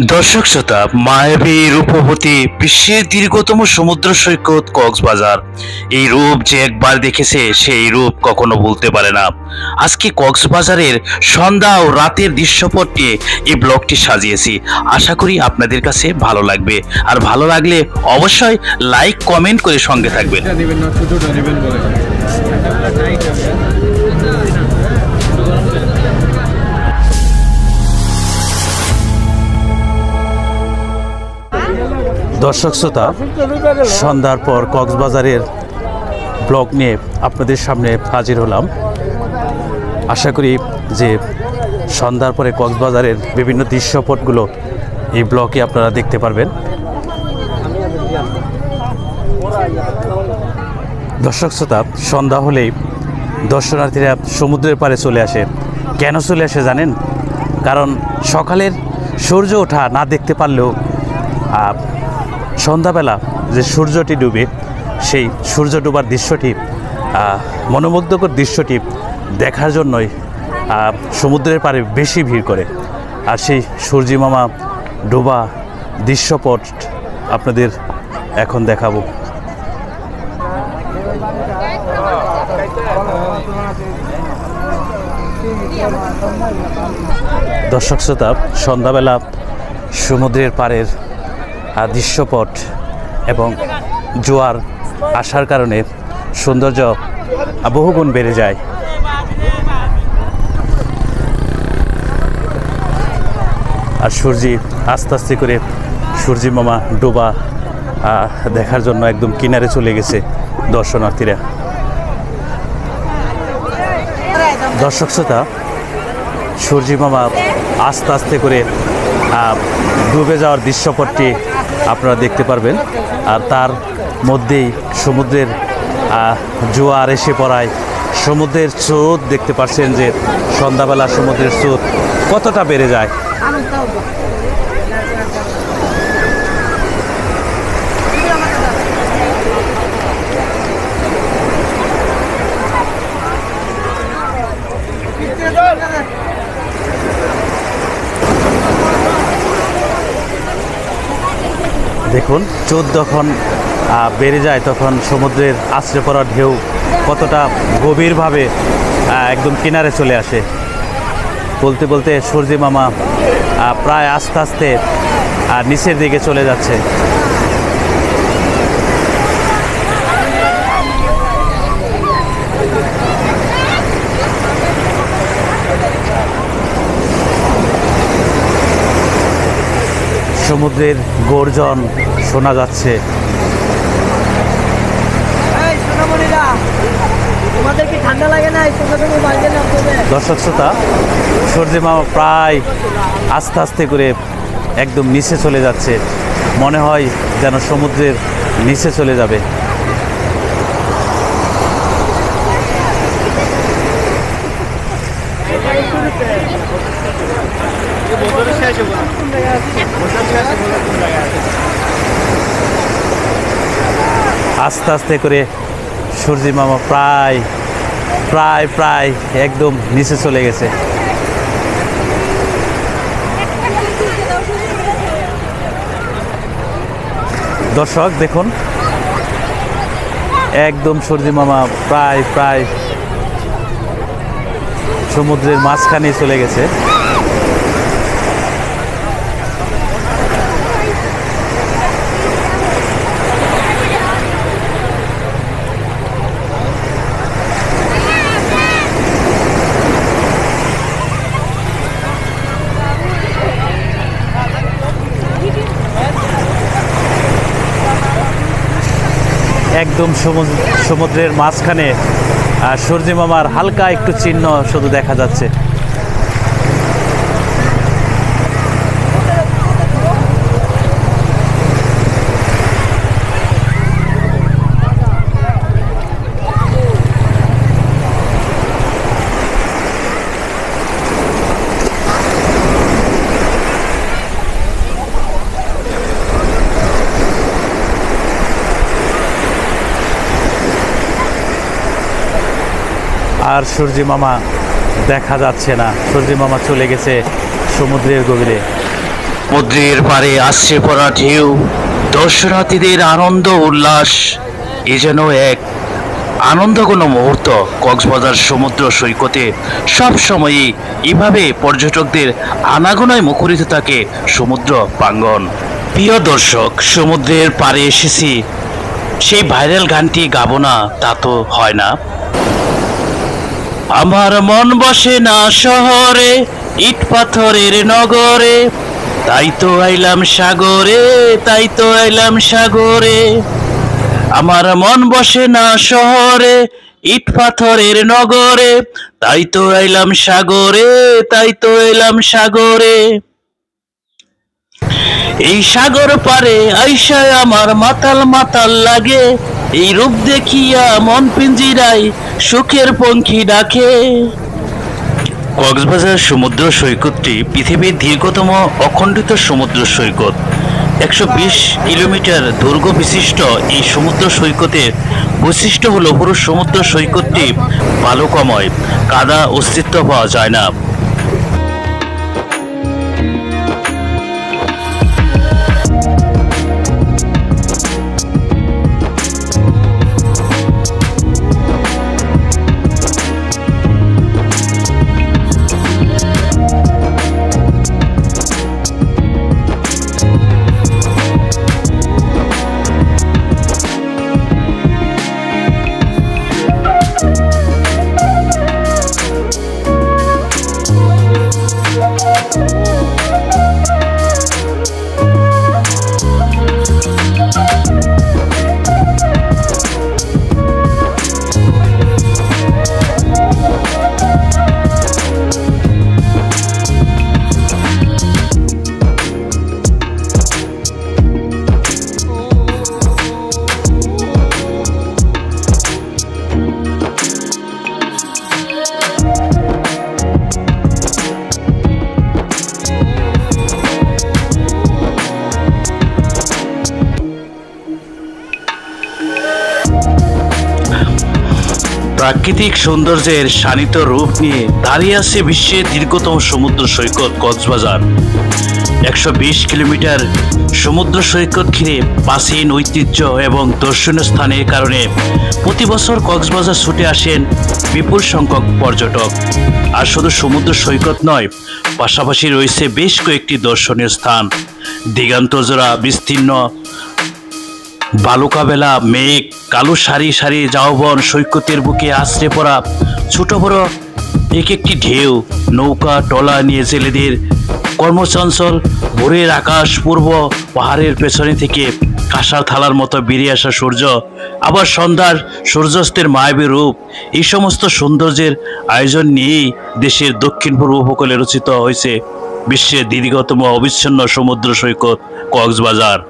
দর্শক শ্রোতা, মায়াবী রূপবতী বিশ্বের দীর্ঘতম সমুদ্র সৈকত কক্সবাজার। এই রূপ যে একবার দেখেছে সেই রূপ কখনো ভুলতে পারে না। আজকে কক্সবাজারের সন্ধ্যা ও রাতের দৃশ্যপট নিয়ে এই ব্লগটি সাজিয়েছি। আশা করি আপনাদের কাছে ভালো লাগবে, আর ভালো লাগলে অবশ্যই লাইক কমেন্ট করে সঙ্গে থাকবেন। দর্শক শ্রোতা, সন্ধ্যার পর কক্সবাজারের ব্লগ নিয়ে আপনাদের সামনে হাজির হলাম। আশা করি যে সন্ধ্যার পরে কক্সবাজারের বিভিন্ন দৃশ্যপটগুলো এই ব্লগে আপনারা দেখতে পারবেন। দর্শক শ্রোতা, সন্ধ্যা হলেই দর্শনার্থীরা সমুদ্রের পাড়ে চলে আসে। কেন চলে আসে জানেন? কারণ সকালের সূর্য ওঠা না দেখতে পারলেও সন্ধ্যাবেলা যে সূর্যটি ডুবে, সেই সূর্য ডুবার দৃশ্যটি, মনোমুগ্ধকর দৃশ্যটি দেখার জন্যই সমুদ্রের পাড়ে বেশি ভিড় করে। আর সেই সূর্যিমামা ডোবা দৃশ্যপট আপনাদের এখন দেখাবো। দর্শক শ্রোতা, সন্ধ্যাবেলা সমুদ্রের পাড়ের দৃশ্যপট এবং জোয়ার আসার কারণে সৌন্দর্য বহুগুণ বেড়ে যায়। আর সূর্যি আস্তে আস্তে করে সূর্যি মামা ডোবা দেখার জন্য একদম কিনারে চলে গেছে দর্শনার্থীরা। দর্শক শ্রোতা, সূর্যি মামা আস্তে আস্তে করে ডুবে যাওয়ার দৃশ্যপটটি আপনারা দেখতে পারবেন। আর তার মধ্যেই সমুদ্রের জোয়ার এসে পড়ায় সমুদ্রের স্রোত দেখতে পাচ্ছেন যে সন্ধ্যাবেলা সমুদ্রের স্রোত কতটা বেড়ে যায়। দেখুন, স্রোত যখন বেড়ে যায় তখন সমুদ্রের আছড়ে পড়া ঢেউ কতটা গভীরভাবে একদম কিনারে চলে আসে। বলতে বলতে সূর্যি মামা প্রায় আস্তে আস্তে নিচের দিকে চলে যাচ্ছে। সমুদ্রের গর্জন শোনা যাচ্ছে। দর্শক শ্রোতা, সূর্যি মামা প্রায় আস্তে আস্তে করে একদম নিচে চলে যাচ্ছে। মনে হয় যেন সমুদ্রের নিচে চলে যাবে। আস্তে আস্তে করে সূর্যি মামা প্রায় প্রায় প্রায় একদম নিচে চলে গেছে। দর্শক দেখুন, একদম সূর্যি মামা প্রায় প্রায় সমুদ্রের মাঝখানে চলে গেছে। একদম সমুদ্রের মাঝখানে সূর্যি মামার হালকা একটু চিহ্ন শুধু দেখা যাচ্ছে। আর সূর্যি মামা দেখা যাচ্ছে না। সূর্যি মামা চলে গেছে সমুদ্রের গভীরে। সমুদ্রের পাড়ে আছড়ে পড়া ঢেউ, দর্শনার্থীদের আনন্দ উল্লাস, এ যেন এক আনন্দঘন মুহূর্ত। কক্সবাজার সমুদ্র সৈকতে সব সময়ই এভাবে পর্যটকদের আনাগোনায় মুখরিত থাকে সমুদ্র প্রাঙ্গণ। প্রিয় দর্শক, সমুদ্রের পাড়ে এসেছি, সেই ভাইরাল গানটি গাবো না তা তো হয় না। আমার মন বসে না শহরে, ইট পাথরের নগরে, তাই তো আইলাম সাগরে, তাই তো আইলাম সাগরে। আমার মন বসে না শহরে, ইট পাথরের নগরে, তাই তো আইলাম সাগরে, তাই তো এলাম সাগরে। এই সাগর পারে আইসায় আমার মাতাল মাতাল লাগে, এই রূপ দেখিয়া মন পিঞ্জিরায় সুখের পঙ্খী ডাকে। কক্সবাজার সমুদ্র সৈকতটি পৃথিবীর দীর্ঘতম অখণ্ডিত সমুদ্র সৈকত। 120 কিলোমিটার দৈর্ঘ্য বিশিষ্ট এই সমুদ্র সৈকতের বৈশিষ্ট্য হলো পুরো সমুদ্র সৈকতটি বালুকাময়, কাদা অস্তিত্ব পাওয়া যায় না। প্রাকৃতিক সৌন্দর্যের শানিত রূপ নিয়ে দাঁড়িয়ে আছে বিশ্বের দীর্ঘতম সমুদ্র সৈকত কক্সবাজার। 120 কিলোমিটার সমুদ্র সৈকত ঘিরে প্রাচীন ঐতিহ্য এবং দর্শনীয় স্থানের কারণে প্রতি বছর কক্সবাজার ছুটে আসেন বিপুল সংখ্যক পর্যটক। আর শুধু সমুদ্র সৈকত নয়, পাশাপাশি রয়েছে বেশ কয়েকটি দর্শনীয় স্থান। দিগান্তজোড়া বিস্তীর্ণ বালুকাবেলা মেঘ, কালো সারি সারি ঝাউবন, সৈকতের বুকে আছড়ে পড়া ছোট বড় এক একটি ঢেউ, নৌকা টলা নিয়ে জেলেদের কর্মচঞ্চল, ভোরের আকাশ, পূর্ব পাহাড়ের পেছনে থেকে কাঁসার থালার মতো বেরিয়ে আসা সূর্য, আবার সন্ধ্যার সূর্যাস্তের মায়াবী রূপ, এই সমস্ত সৌন্দর্যের আয়োজন নিয়েই দেশের দক্ষিণ পূর্ব উপকূলে রচিত হয়েছে বিশ্বের দীর্ঘতম অবিচ্ছিন্ন সমুদ্র সৈকত কক্সবাজার।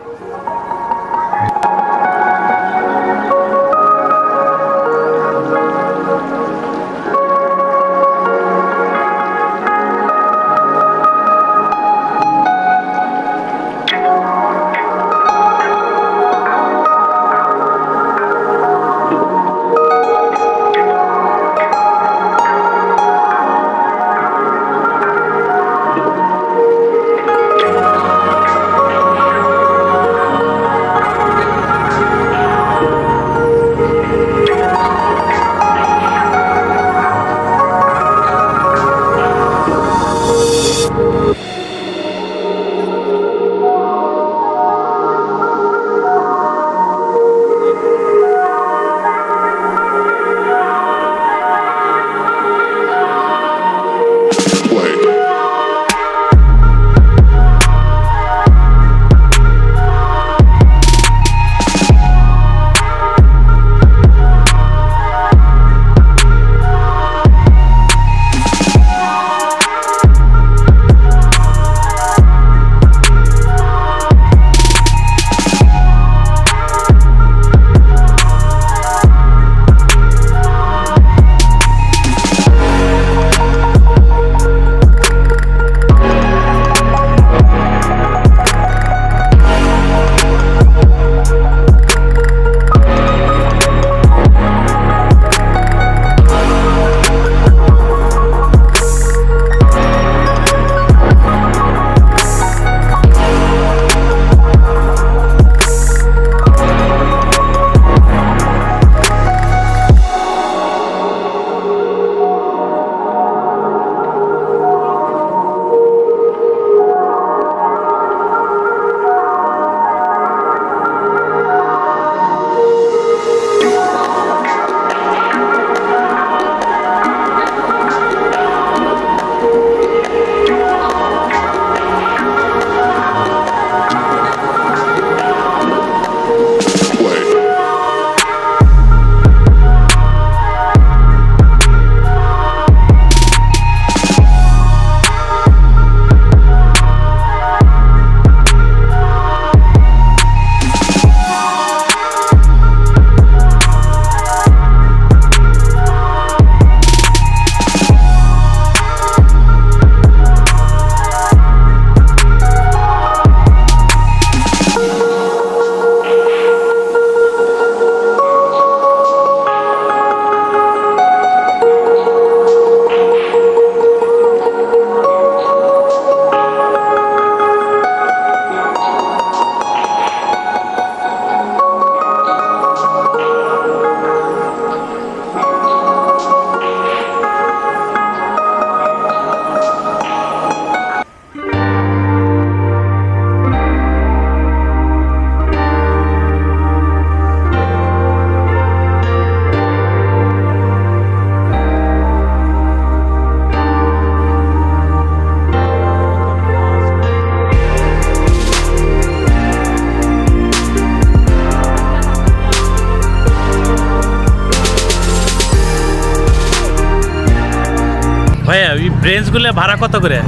ব্রেঞ্চগুলো ভাড়া কত করে?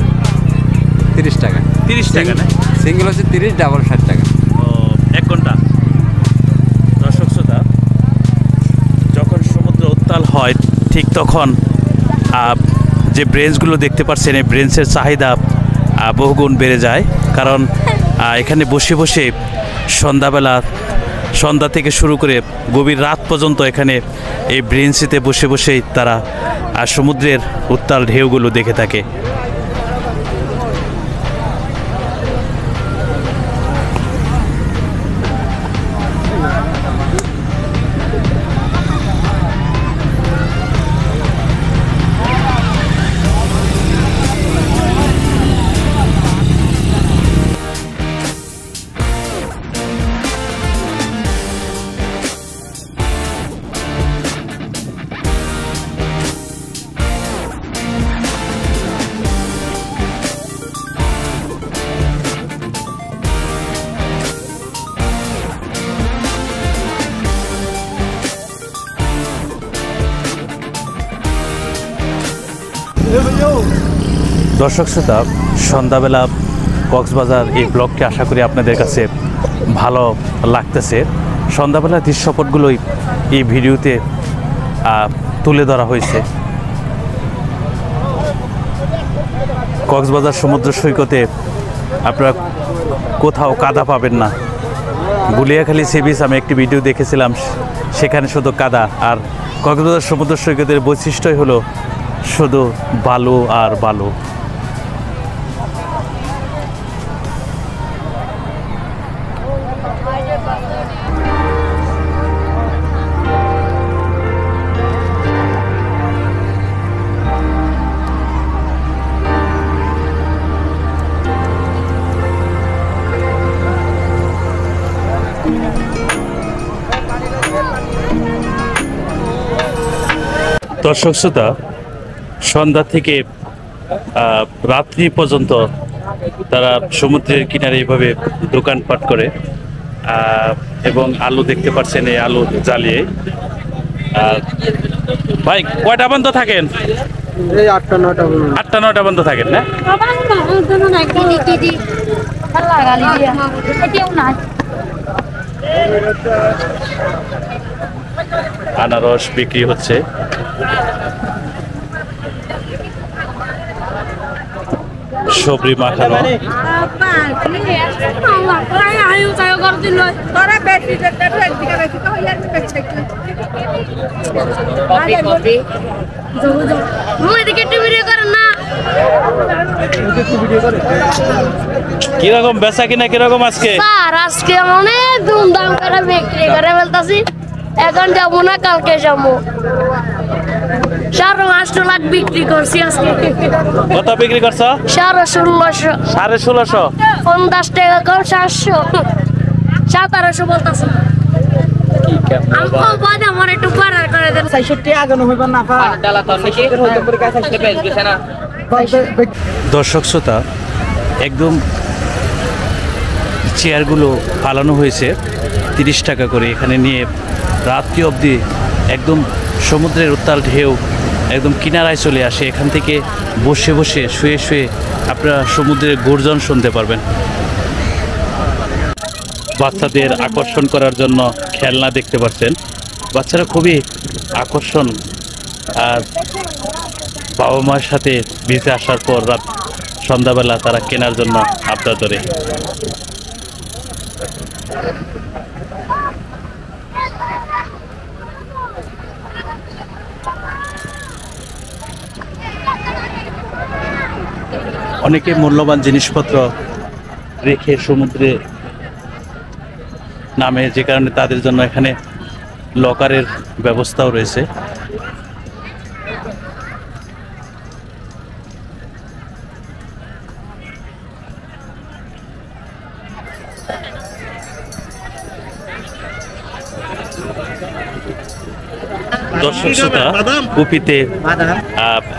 30 টাকা। 30 টাকা না? সিঙ্গেল হচ্ছে 30, ডাবল 60 টাকা। ও 1 ঘন্টা। দর্শক শ্রোতা, যখন সমুদ্র উত্তাল হয় ঠিক তখন যে ব্রেঞ্চগুলো দেখতে পাচ্ছেন এই ব্রেঞ্চের চাহিদা বহুগুণ বেড়ে যায়। কারণ এখানে বসে বসে সন্ধ্যা থেকে শুরু করে গভীর রাত পর্যন্ত এখানে এই ব্রেঞ্চিতে বসে বসেই তারা সমুদ্রের উত্তাল ঢেউগুলো দেখে থাকে। দর্শক শ্রোতা, সন্ধ্যাবেলা কক্সবাজার এই ব্লগটি আশা করি আপনাদের কাছে ভালো লাগতেছে। সন্ধ্যাবেলার দৃশ্যপটগুলোই এই ভিডিওতে তুলে ধরা হয়েছে। কক্সবাজার সমুদ্র সৈকতে আপনারা কোথাও কাদা পাবেন না। গুলিয়াখালী সি বিচ আমি একটি ভিডিও দেখেছিলাম, সেখানে শুধু কাদা। আর কক্সবাজার সমুদ্র সৈকতের বৈশিষ্ট্যই হলো শুধু বালু আর বালু। দর্শক শ্রোতা, সন্ধ্যা থেকে রাত্রি পর্যন্ত তারা সমুদ্রের কিনারে এইভাবে দোকানপাট করে এবং আলু দেখতে পাচ্ছেন, এই আলু জ্বালিয়ে। ভাই কয়টা বন্ধ থাকেন? 8টা-9টা বন্ধ থাকেন না? আনারস বিক্রি হচ্ছে। সবরি মাখানো। কিরকম বেচা কিনা কিরকম আজকে? আজকে অনেক ধুমধাম করে বিক্রি করে ফেলতেছি। এখন যাবো না, কালকে যাবো। 8.5 লাখ বিক্রি করছি আজকে। কত বিক্রি করছো? 16.5। 16.5? 50 টাকা কম, 700। 1700 বলতেছে। আমার একটু বাড়ার করে দেন। 65 আগানো হইবা না পা ডালা তো নাকি হয়তো করে কাছে বেচ গেছে না। দর্শক শ্রোতা, একদম চেয়ারগুলো ফালানো হয়েছে 30 টাকা করে। এখানে নিয়ে রাত্রি অবধি একদম সমুদ্রের উত্তাল ঢেউ একদম কিনারায় চলে আসে। এখান থেকে বসে বসে শুয়ে শুয়ে আপনারা সমুদ্রের গর্জন শুনতে পারবেন। বাচ্চাদের আকর্ষণ করার জন্য খেলনা দেখতে পাচ্ছেন। বাচ্চারা খুবই আকর্ষণ, আর বাবা মার সাথে বিচে আসার পর রাত সন্ধ্যাবেলা তারা কেনার জন্য আবদার করে। অনেকে মূল্যবান জিনিসপত্র রেখে সমুদ্রে নামে, যে কারণে তাদের জন্য এখানে লকারের ব্যবস্থাও রয়েছে। দর্শক শ্রোতা, কুপিতে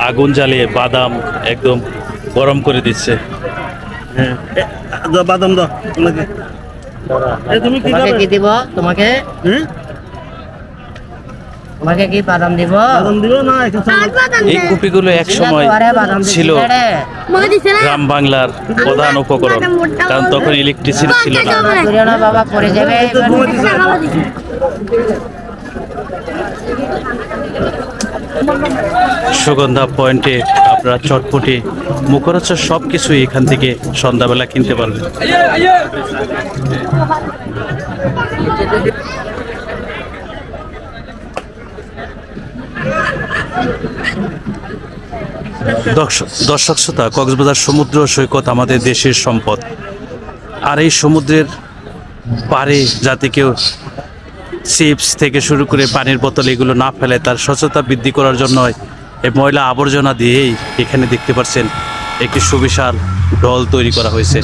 আগুন জ্বালিয়ে বাদাম একদম গরম করে দিচ্ছে। বাদাম দাও তুমি কি দিব তোমাকে? তোমাকে কি বাদাম দিব? এই কুপিগুলো এক সময় ছিল গ্রাম বাংলার প্রধান উপকরণ, কারণ তখন ইলেকট্রিসিটি ছিল না। বাবা পড়ে যাবে। সুগন্ধা পয়েন্টে আপনারা চটপটি মুখরোচক সব কিছুই এখান থেকে সন্ধ্যাবেলা কিনতে পারবেন। দর্শক শ্রোতা, কক্সবাজার সমুদ্র সৈকত আমাদের দেশের সম্পদ, আর এই সমুদ্রের পাড়ে যাতে কেউ চিপস থেকে শুরু করে পানির বোতল এগুলো না ফেলে তার সচেতনতা বৃদ্ধি করার জন্য এই ময়লা আবর্জনা দিয়েই এখানে দেখতে পাচ্ছেন একটি সুবিশাল ঢল তৈরি করা হয়েছে।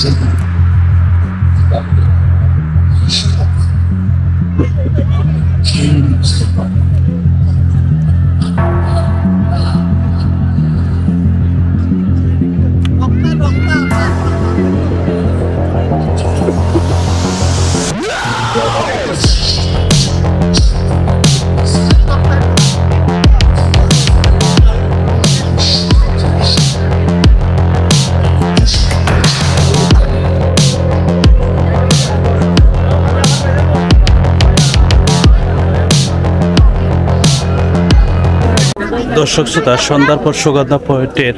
দর্শক শ্রোতা, সন্ধ্যার পর সুগন্ধা পয়েন্টের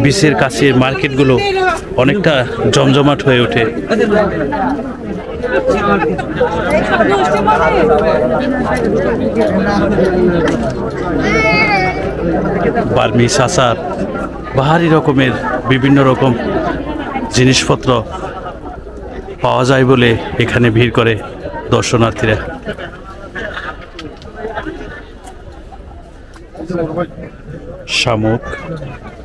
বিচের কাছের মার্কেটগুলো অনেকটা জমজমাট হয়ে ওঠে। বার্মিস আচার, বাহারি রকমের বিভিন্ন রকম জিনিসপত্র পাওয়া যায় বলে এখানে ভিড় করে দর্শনার্থীরা। শামুক,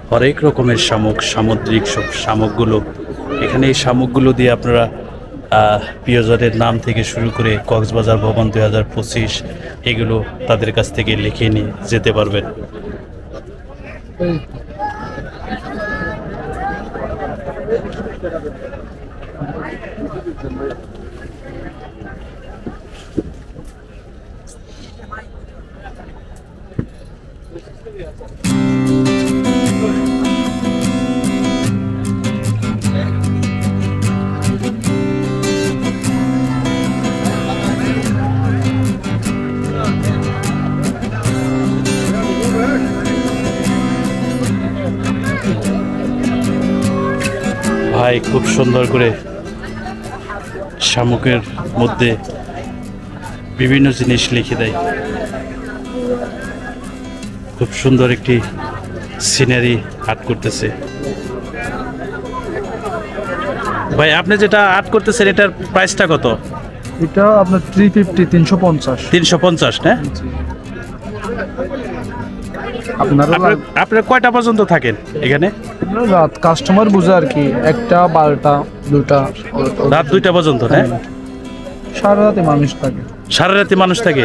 হরেক রকমের শামুক, সামুদ্রিক সব শামুকগুলো এখানে, এই শামুকগুলো দিয়ে আপনারা প্রিয়জনের নাম থেকে শুরু করে কক্সবাজার ভবন 2025 এগুলো তাদের কাছ থেকে লিখে নিয়ে যেতে পারবেন। ভাই খুব সুন্দর করে শামুকের মধ্যে বিভিন্ন জিনিস লিখে দেয়। খুব সুন্দর একটি সিনারি আর্ট করতেছে। ভাই আপনি যেটা আর্ট করতেছেন এটার প্রাইসটা কত? এটা আপনার 350 350 350 না? আপনারা কয়টা পর্যন্ত থাকেন এখানে? রাত কাস্টমার বুঝে আর কি, 1টা 12টা 2টা, রাত 2টা পর্যন্ত না? সারা রাতে মানুষ থাকে। সারা রাতে মানুষ থাকে?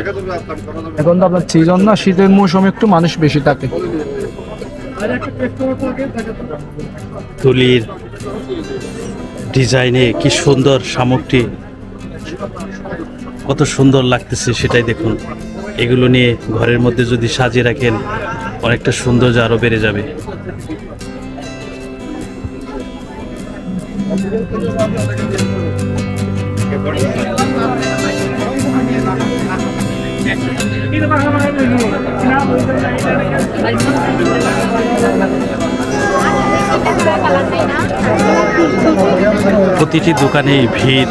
এখন তো আপনার সিজন না, শীতের মৌসুমে একটু মানুষ বেশি থাকে। তুলির ডিজাইনে কি সুন্দর শামুকটি, কত সুন্দর লাগতেছে সেটাই দেখুন। এগুলো নিয়ে ঘরের মধ্যে যদি সাজিয়ে রাখেন অনেকটা সৌন্দর্য আরো বেড়ে যাবে। প্রতিটি দোকানেই ভিড়।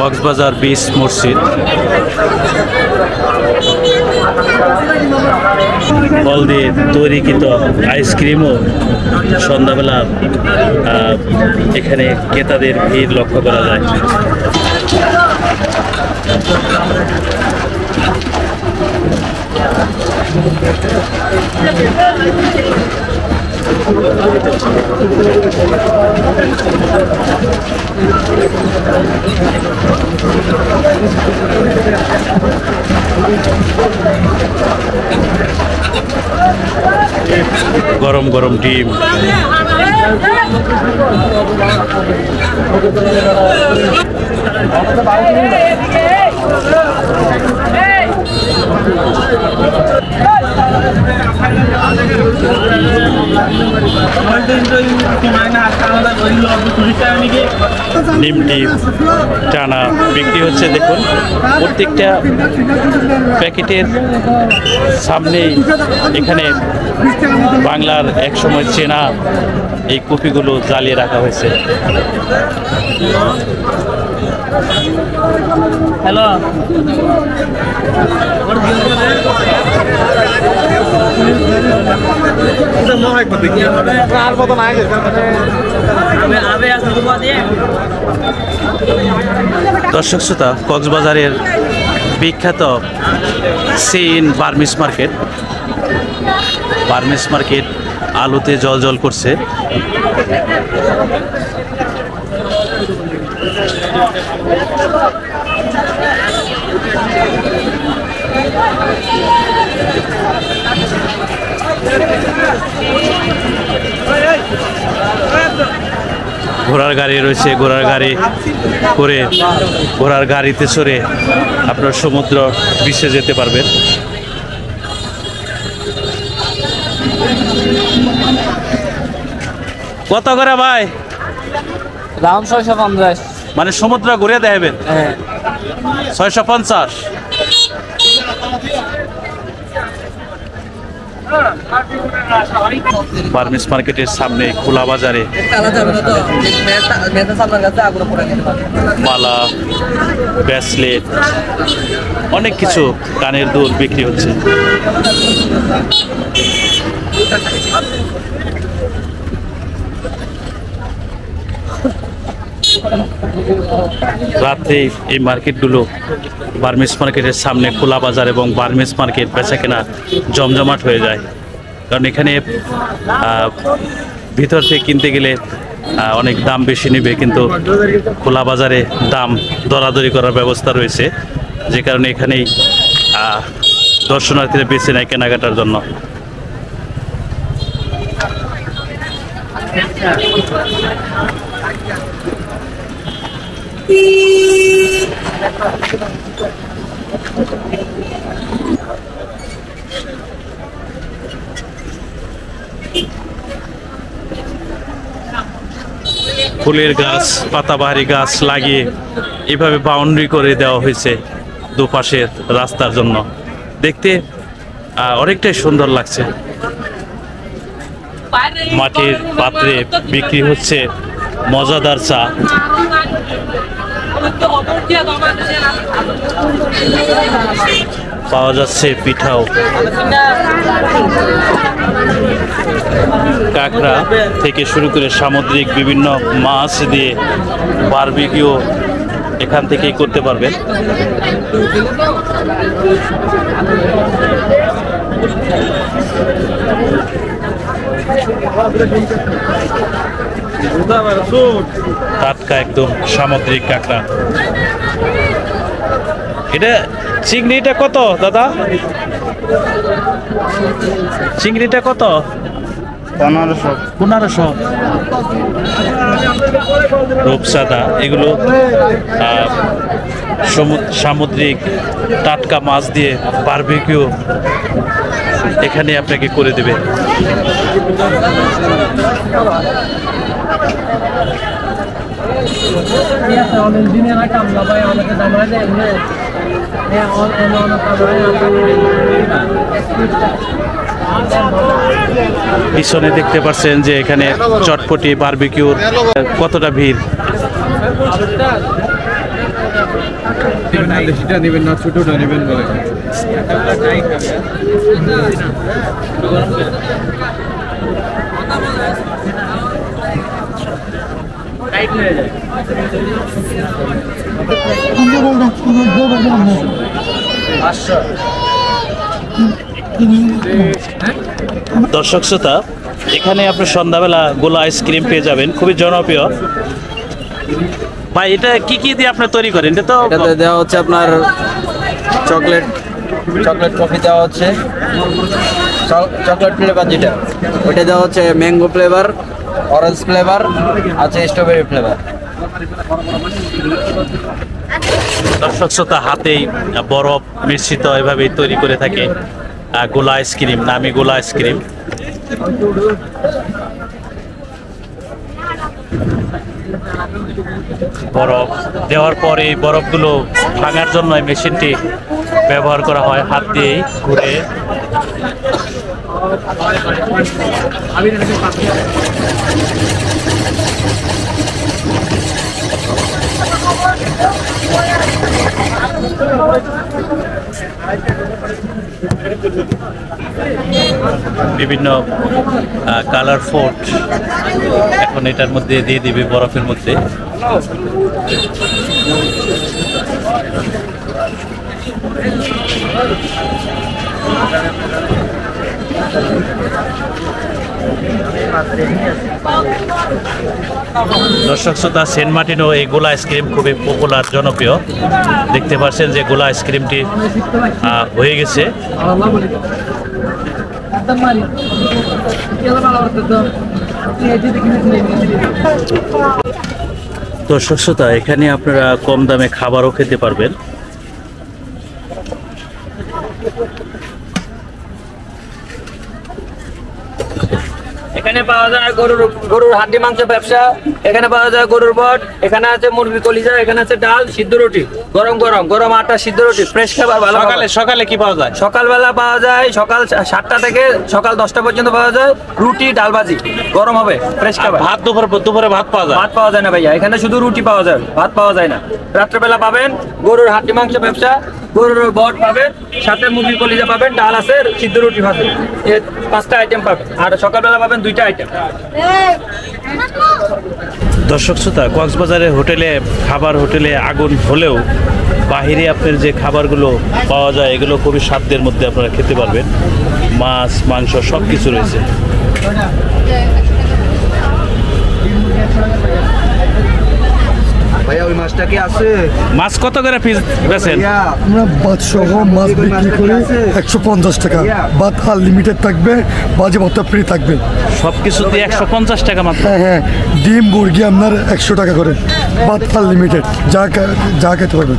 কক্সবাজার বিচ মসজিদ। ফল দিয়ে তৈরিকৃত আইসক্রিমও সন্ধ্যাবেলা এখানে ক্রেতাদের ভিড় লক্ষ্য করা যায়। গরম গরম ডিম, ডিমটি টানা বিক্রি হচ্ছে। দেখুন প্রত্যেকটা প্যাকেটের সামনেই এখানে বাংলার একসময় চেনা এই কপিগুলো জ্বালিয়ে রাখা হয়েছে। হ্যালো, দর্শক শ্রোতা, কক্সবাজারের বিখ্যাত সিন বার্মিস মার্কেট। বার্মিস মার্কেট আলোতে জ্বলজ্বল করছে। ঘোড়ার গাড়ি রয়েছে, ঘোড়ার গাড়ি করে ঘোড়ার গাড়িতে চড়ে আপনার সমুদ্র বিশ্বে যেতে পারবেন। কত করে ভাই? দাম 650। মানে সমুদ্র ঘুরে দেখাবেন? হ্যাঁ, 650। বার্মিস মার্কেটের সামনে খোলা বাজারে মালা, ব্রেসলেট, অনেক কিছু, কানের দুল বিক্রি হচ্ছে। রাত্রে এই মার্কেটগুলো বার্মিস মার্কেটের সামনে খোলা বাজার এবং বার্মিস মার্কেট বেচাকেনা জমজমাট হয়ে যায়। কারণ এখানে ভিতর থেকে কিনতে গেলে অনেক দাম বেশি নেবে, কিন্তু খোলা বাজারে দাম দরাদরি করার ব্যবস্থা রয়েছে, যে কারণে এখানেই দর্শনার্থীরা বেছে নেয় কেনাকাটার জন্য। ফুলের গাছ, পাতাবাহারি গাছ লাগিয়ে এভাবে বাউন্ডারি করে দেওয়া হয়েছে দুপাশের রাস্তার জন্য। দেখতে অনেকটাই সুন্দর লাগছে। মাটির পাত্রে বিক্রি হচ্ছে মজাদার চা। পাওয়া যাচ্ছে পিঠাও। কাঁকড়া থেকে শুরু করে সামুদ্রিক বিভিন্ন মাছ দিয়ে বারবিকিউ এখান থেকেই করতে পারবেন। টাটকা একদম সামুদ্রিক কাঁকড়া। এটা চিংড়িটা কত দাদা? চিংড়িটা কত? 1500। রূপসাদা, এগুলো সামুদ্রিক টাটকা মাছ দিয়ে বারবিকিউ এখানে আপনাকে করে দেবে। পিছনে দেখতে পাচ্ছেন যে এখানে চটপটি বারবিকিউর কতটা ভিড়। দেশিটা নেবেন না ছোটটা নেবেন বলে দর্শক শ্রোতা, এখানে আপনি সন্ধ্যাবেলা গোলা আইসক্রিম পেয়ে যাবেন, খুবই জনপ্রিয়। ভাই এটা কি কি দিয়ে আপনি তৈরি করেন? এটা তো এটাতে দেওয়া হচ্ছে আপনার চকলেট কফি দেওয়া হচ্ছে, চকলেট ফ্লেভার যেটা ওইটা দেওয়া হচ্ছে, ম্যাঙ্গো ফ্লেভার, অরেঞ্জ ফ্লেভার আছে, স্ট্রবেরি ফ্লেভার। দর্শক শ্রোতা হাতেই বরফ মিশ্রিত এভাবেই তৈরি করে থাকে গোলা আইসক্রিম, নামি গোলা আইসক্রিম। বরফ দেওয়ার পরে এই বরফগুলো ভাঙার জন্য এই মেশিনটি ব্যবহার করা হয়, হাত দিয়েই ঘুরে। বিভিন্ন কালার ফুড এখন এটার মধ্যে দিয়ে দিবে, বরফের মধ্যে। দর্শক শ্রোতা, সেন্ট মার্টিনও এই গোলা আইসক্রিম খুবই পপুলার, জনপ্রিয়। দেখতে পাচ্ছেন যে গোলা আইসক্রিমটি হয়ে গেছে। দর্শক শ্রোতা, এখানে আপনারা কম দামে খাবারও খেতে পারবেন। এখানে পাওয়া যায় গরুর হাড্ডি মাংস ব্যবসা, এখানে পাওয়া যায় গরুর বট, এখানে আছে মুরগির কলিজা, এখানে আছে ডাল, সিদ্ধ রুটি, গরম আটা সিদ্ধ রুটি, ফ্রেশ খাবার। ভালো সকালে কি পাওয়া যায়? সকালবেলা পাওয়া যায়, সকাল 7টা থেকে সকাল 10টা পর্যন্ত পাওয়া যায় রুটি, ডাল ভাজি, গরম হবে, ফ্রেশ খাবার। ভাত দুপুরে ভাত পাওয়া যায়? ভাত পাওয়া যায় না ভাইয়া, এখানে শুধু রুটি পাওয়া যায়, ভাত পাওয়া যায় না। রাত্রেবেলা পাবেন গরুর হাড্ডি মাংস ব্যবসা, গরুর বট পাবেন, সাথে মুরগির কলিজা পাবেন, ডাল আছে, সিদ্ধ রুটি পাবেন, এই 5টা আইটেম পাবেন। আর সকালবেলা পাবেন 2টা আইটেম। দর্শক শ্রোতা, কক্সবাজারের হোটেলে আগুন হলেও বাহিরে আপনার যে খাবারগুলো পাওয়া যায় এগুলো খুবই স্বাদের মধ্যে আপনারা খেতে পারবেন। মাছ, মাংস সব কিছু রয়েছে। ভাইয়া ওই মাছটা কি আছে? মাছ কত করে পিস বেচেন? আমরা ভাত সহ মাছ বিক্রি করি 150 টাকা। ভাত আনলিমিটেড থাকবে, বাজে ভাতটা ফ্রি থাকবে। সব কিছু দিয়ে 150 টাকা মাত্র? হ্যাঁ, ডিম মুরগি আপনার 100 টাকা করে, ভাত আনলিমিটেড, যা খেতে পারবেন।